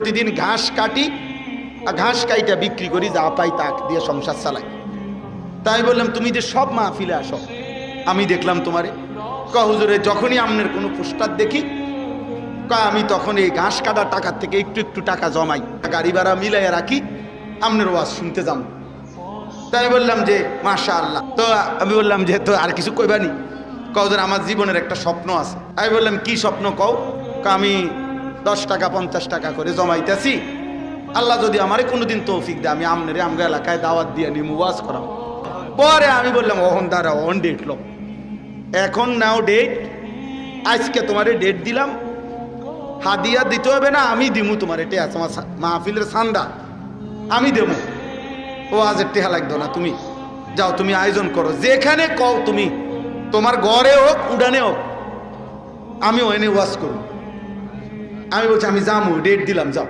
প্রতিদিন ঘাস কাটি আর ঘাস কাইটা বিক্রি করি, যা পাই তা দিয়ে সংসার চালাই। তাই বললাম তুমি যে সব মাহফিলে আসো, আমি দেখলাম তোমারে। হুজুরে যখনই আপনার কোনো পোস্টার দেখি আমি তখন এই ঘাস কাটার টাকার থেকে একটু একটু টাকা জমাই, গাড়ি ভাড়া মিলাইয়া রাখি, আপনার ওয়াজ শুনতে যাবো। তাই বললাম যে মাশাআল্লাহ। তো আমি বললাম যে তো আর কিছু কইবানি? হুজুর আমার জীবনের একটা স্বপ্ন আছে। আমি বললাম কি স্বপ্ন কও? আমি 10 টাকা 50 টাকা করে জমাইতেছি, আল্লাহ যদি আমারে কোনোদিন তৌফিক দেয় আমি আমনেরে আমগা এলাকায় দাওয়াত দিয়ে নিমু, ওয়াজ করাম। পরে আমি বললাম ওহন দাঁড়া, অন ডেট লো, এখন নাও ডেট, আজকে তোমারে ডেট দিলাম, হাদিয়া দিতে হবে না, আমি দিমু তোমার। এটা আছে আমার মাহফিলের সান্দা, আমি দেবো। ও আজের টেহা লাগতো না, তুমি যাও, তুমি আয়োজন করো, যেখানে কও তুমি, তোমার ঘরে হোক উড়ানে হোক, আমি ওখানে ওয়াজ করব। আমি বলছি আমি যাবো, ডেট দিলাম, যাও।